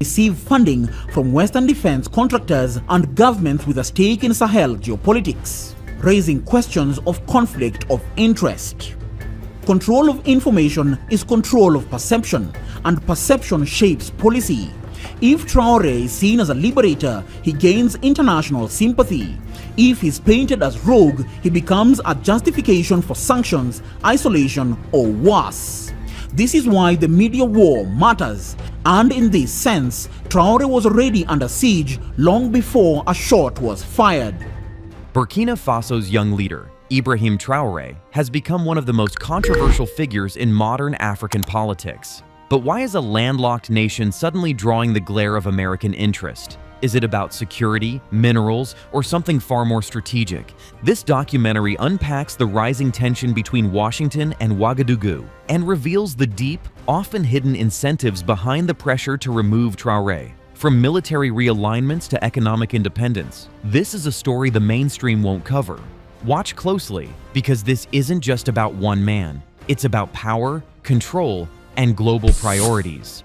receive funding from Western defense contractors and governments with a stake in Sahel geopolitics, raising questions of conflict of interest. Control of information is control of perception, and perception shapes policy. If Traoré is seen as a liberator, he gains international sympathy. If he's painted as rogue, he becomes a justification for sanctions, isolation, or worse. This is why the media war matters, and in this sense, Traoré was already under siege long before a shot was fired. Burkina Faso's young leader, Ibrahim Traoré, has become one of the most controversial figures in modern African politics. But why is a landlocked nation suddenly drawing the glare of American interest? Is it about security, minerals, or something far more strategic? This documentary unpacks the rising tension between Washington and Ouagadougou and reveals the deep, often hidden incentives behind the pressure to remove Traoré. From military realignments to economic independence, this is a story the mainstream won't cover. Watch closely, because this isn't just about one man. It's about power, control, and global priorities.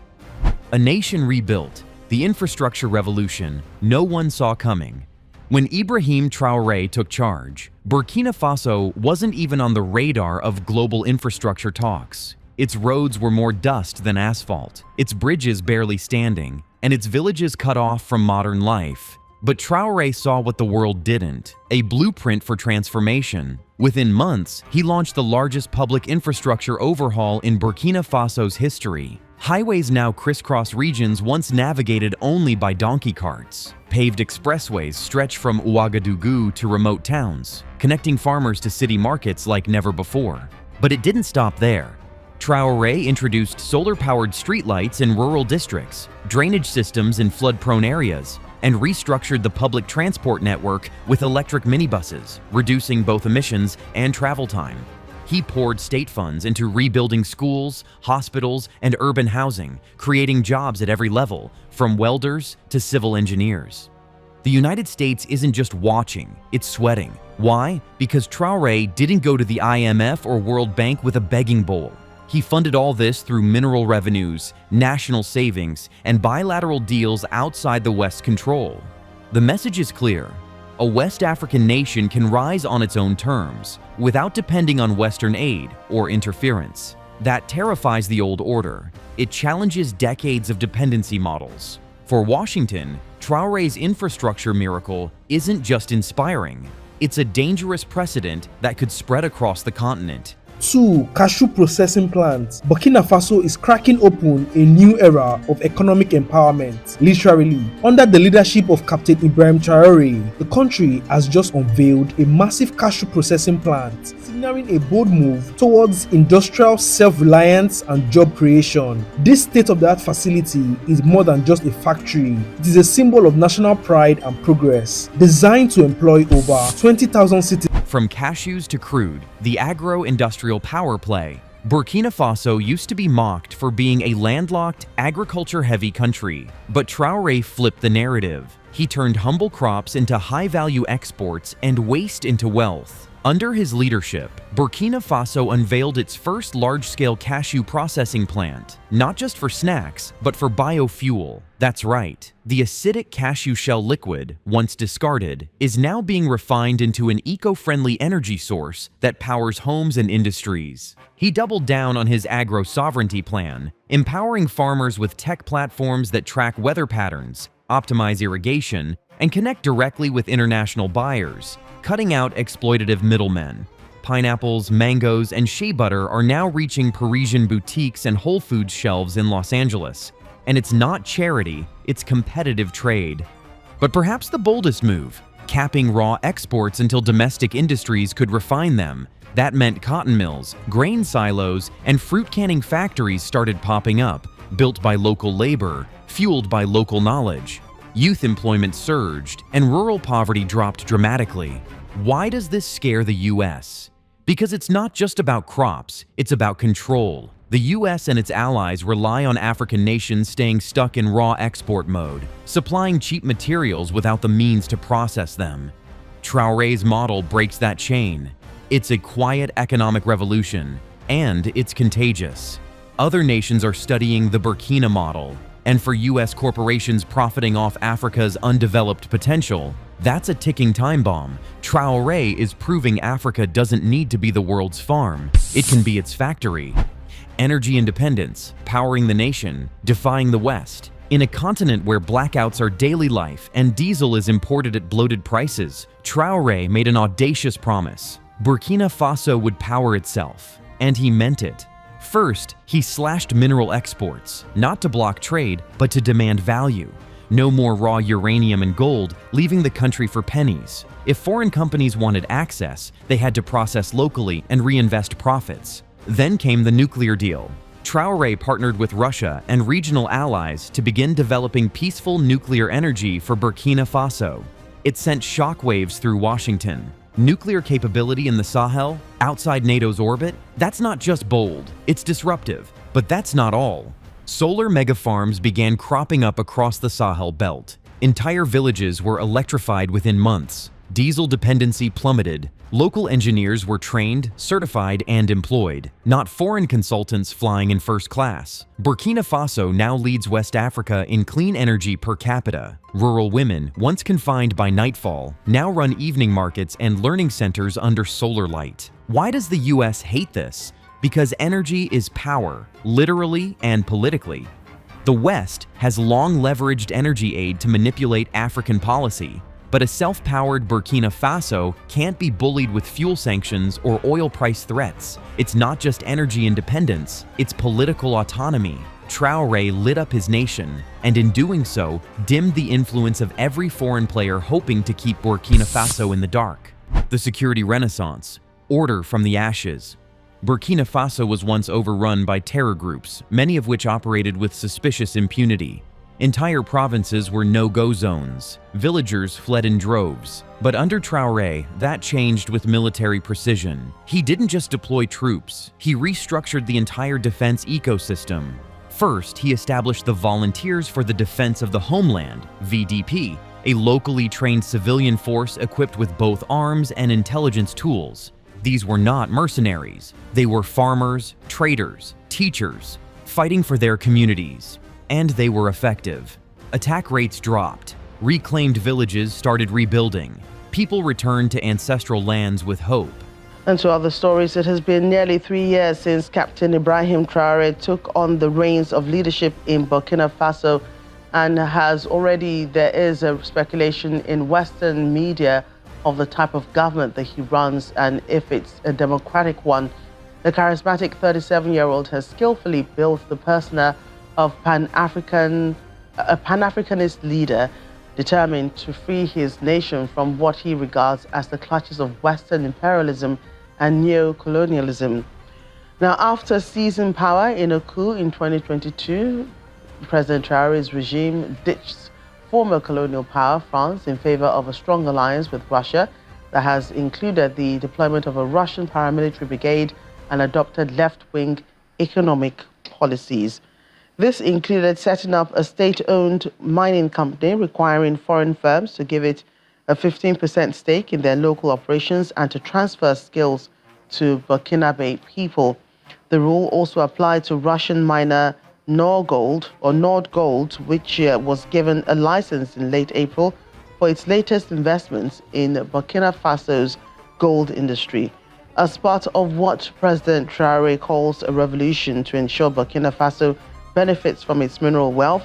A nation rebuilt, the infrastructure revolution no one saw coming. When Ibrahim Traoré took charge, Burkina Faso wasn't even on the radar of global infrastructure talks. Its roads were more dust than asphalt, its bridges barely standing, and its villages cut off from modern life. But Traoré saw what the world didn't, a blueprint for transformation. Within months, he launched the largest public infrastructure overhaul in Burkina Faso's history. Highways now crisscross regions once navigated only by donkey carts. Paved expressways stretch from Ouagadougou to remote towns, connecting farmers to city markets like never before. But it didn't stop there. Traoré introduced solar-powered streetlights in rural districts, drainage systems in flood-prone areas, and restructured the public transport network with electric minibuses, reducing both emissions and travel time. He poured state funds into rebuilding schools, hospitals, and urban housing, creating jobs at every level, from welders to civil engineers. The United States isn't just watching, it's sweating. Why? Because Traoré didn't go to the IMF or World Bank with a begging bowl. He funded all this through mineral revenues, national savings, and bilateral deals outside the West's control. The message is clear. A West African nation can rise on its own terms, without depending on Western aid or interference. That terrifies the old order. It challenges decades of dependency models. For Washington, Traoré's infrastructure miracle isn't just inspiring. It's a dangerous precedent that could spread across the continent. 2. Cashew processing plants. Burkina Faso is cracking open a new era of economic empowerment, literally. Under the leadership of Captain Ibrahim Traoré, the country has just unveiled a massive cashew processing plant, signaling a bold move towards industrial self-reliance and job creation. This state-of-the-art facility is more than just a factory. It is a symbol of national pride and progress, designed to employ over 20,000 citizens. From Cashews to Crude, the agro-industrial power play, Burkina Faso used to be mocked for being a landlocked, agriculture-heavy country. But Traoré flipped the narrative. He turned humble crops into high-value exports and waste into wealth. Under his leadership, Burkina Faso unveiled its first large-scale cashew processing plant, not just for snacks, but for biofuel. That's right, the acidic cashew shell liquid, once discarded, is now being refined into an eco-friendly energy source that powers homes and industries. He doubled down on his agro-sovereignty plan, empowering farmers with tech platforms that track weather patterns, optimize irrigation, and connect directly with international buyers, cutting out exploitative middlemen. Pineapples, mangoes, and shea butter are now reaching Parisian boutiques and Whole Foods shelves in Los Angeles. And it's not charity, it's competitive trade. But perhaps the boldest move, capping raw exports until domestic industries could refine them. That meant cotton mills, grain silos, and fruit canning factories started popping up, built by local labor, fueled by local knowledge. Youth employment surged, and rural poverty dropped dramatically. Why does this scare the US? Because it's not just about crops, it's about control. The US and its allies rely on African nations staying stuck in raw export mode, supplying cheap materials without the means to process them. Traoré's model breaks that chain. It's a quiet economic revolution, and it's contagious. Other nations are studying the Burkina model. And for US corporations profiting off Africa's undeveloped potential, that's a ticking time bomb. Traoré is proving Africa doesn't need to be the world's farm. It can be its factory. Energy independence, powering the nation, defying the West. In a continent where blackouts are daily life and diesel is imported at bloated prices, Traoré made an audacious promise. Burkina Faso would power itself. And he meant it. First, he slashed mineral exports, not to block trade, but to demand value. No more raw uranium and gold, leaving the country for pennies. If foreign companies wanted access, they had to process locally and reinvest profits. Then came the nuclear deal. Traoré partnered with Russia and regional allies to begin developing peaceful nuclear energy for Burkina Faso. It sent shockwaves through Washington. Nuclear capability in the Sahel, outside NATO's orbit, that's not just bold, it's disruptive. But that's not all. Solar megafarms began cropping up across the Sahel belt. Entire villages were electrified within months. Diesel dependency plummeted. Local engineers were trained, certified, and employed, not foreign consultants flying in first class. Burkina Faso now leads West Africa in clean energy per capita. Rural women, once confined by nightfall, now run evening markets and learning centers under solar light. Why does the US hate this? Because energy is power, literally and politically. The West has long leveraged energy aid to manipulate African policy. But a self-powered Burkina Faso can't be bullied with fuel sanctions or oil price threats. It's not just energy independence, it's political autonomy. Traoré lit up his nation, and in doing so, dimmed the influence of every foreign player hoping to keep Burkina Faso in the dark. The security renaissance, order from the ashes. Burkina Faso was once overrun by terror groups, many of which operated with suspicious impunity. Entire provinces were no-go zones. Villagers fled in droves. But under Traoré, that changed with military precision. He didn't just deploy troops, he restructured the entire defense ecosystem. First, he established the Volunteers for the Defense of the Homeland, VDP, a locally trained civilian force equipped with both arms and intelligence tools. These were not mercenaries. They were farmers, traders, teachers, fighting for their communities. And they were effective. Attack rates dropped. Reclaimed villages started rebuilding. People returned to ancestral lands with hope. And to other stories, it has been nearly 3 years since Captain Ibrahim Traoré took on the reins of leadership in Burkina Faso, and there is a speculation in Western media of the type of government that he runs and if it's a democratic one. The charismatic 37-year-old has skillfully built the persona of a Pan-Africanist leader determined to free his nation from what he regards as the clutches of Western imperialism and neo-colonialism. Now, after seizing power in a coup in 2022, President Traoré's regime ditched former colonial power France in favor of a strong alliance with Russia that has included the deployment of a Russian paramilitary brigade and adopted left-wing economic policies. This included setting up a state-owned mining company requiring foreign firms to give it a 15% stake in their local operations and to transfer skills to Burkinabe people. The rule also applied to Russian miner Nordgold, which was given a license in late April for its latest investments in Burkina Faso's gold industry. As part of what President Traoré calls a revolution to ensure Burkina Faso benefits from its mineral wealth,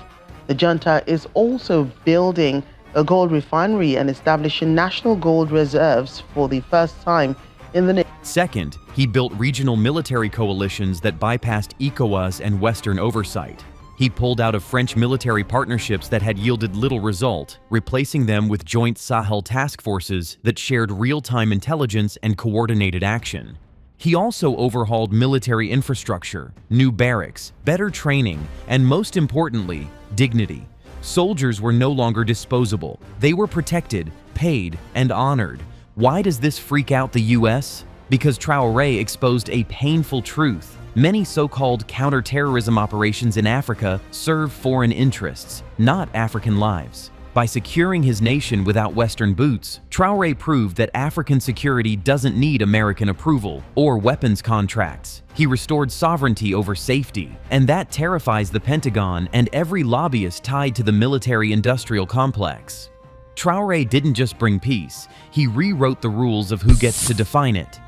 the junta is also building a gold refinery and establishing national gold reserves for the first time in the nation. Second, he built regional military coalitions that bypassed ECOWAS and Western oversight. He pulled out of French military partnerships that had yielded little result, replacing them with joint Sahel task forces that shared real-time intelligence and coordinated action. He also overhauled military infrastructure, new barracks, better training, and most importantly, dignity. Soldiers were no longer disposable. They were protected, paid, and honored. Why does this freak out the US? Because Traoré exposed a painful truth. Many so-called counter-terrorism operations in Africa serve foreign interests, not African lives. By securing his nation without Western boots, Traoré proved that African security doesn't need American approval or weapons contracts. He restored sovereignty over safety, and that terrifies the Pentagon and every lobbyist tied to the military-industrial complex. Traoré didn't just bring peace, he rewrote the rules of who gets to define it.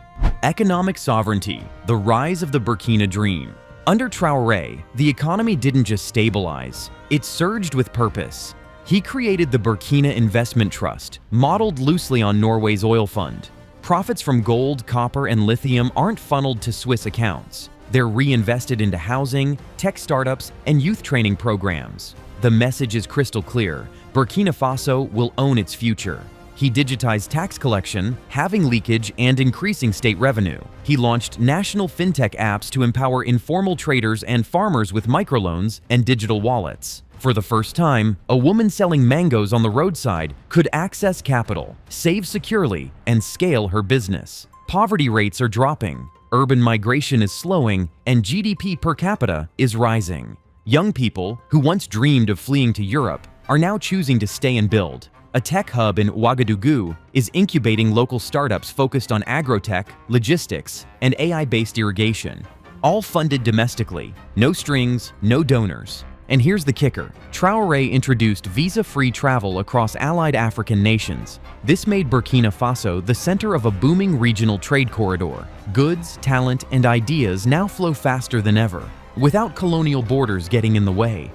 Economic sovereignty, the rise of the Burkina dream. Under Traoré, the economy didn't just stabilize, it surged with purpose. He created the Burkina Investment Trust, modeled loosely on Norway's oil fund. Profits from gold, copper, and lithium aren't funneled to Swiss accounts. They're reinvested into housing, tech startups, and youth training programs. The message is crystal clear: Burkina Faso will own its future. He digitized tax collection, halving leakage, and increasing state revenue. He launched national fintech apps to empower informal traders and farmers with microloans and digital wallets. For the first time, a woman selling mangoes on the roadside could access capital, save securely, and scale her business. Poverty rates are dropping, urban migration is slowing, and GDP per capita is rising. Young people, who once dreamed of fleeing to Europe, are now choosing to stay and build. A tech hub in Ouagadougou is incubating local startups focused on agrotech, logistics, and AI-based irrigation, all funded domestically, no strings, no donors. And here's the kicker: Traoré introduced visa-free travel across allied African nations. This made Burkina Faso the center of a booming regional trade corridor. Goods, talent, and ideas now flow faster than ever, without colonial borders getting in the way.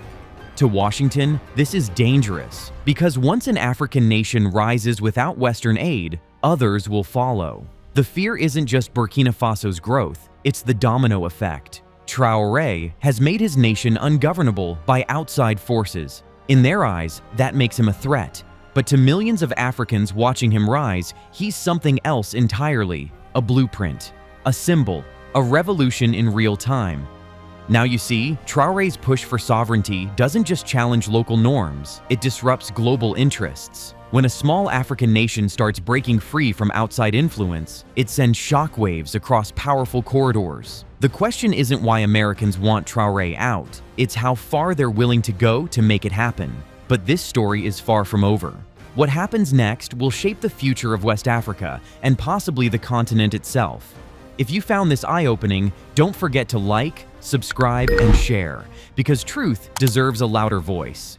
To Washington, this is dangerous, because once an African nation rises without Western aid, others will follow. The fear isn't just Burkina Faso's growth, it's the domino effect. Traoré has made his nation ungovernable by outside forces. In their eyes, that makes him a threat. But to millions of Africans watching him rise, he's something else entirely: a blueprint, a symbol, a revolution in real time. Now you see, Traoré's push for sovereignty doesn't just challenge local norms, it disrupts global interests. When a small African nation starts breaking free from outside influence, it sends shockwaves across powerful corridors. The question isn't why Americans want Traoré out, it's how far they're willing to go to make it happen. But this story is far from over. What happens next will shape the future of West Africa and possibly the continent itself. If you found this eye-opening, don't forget to like, subscribe, and share, because truth deserves a louder voice.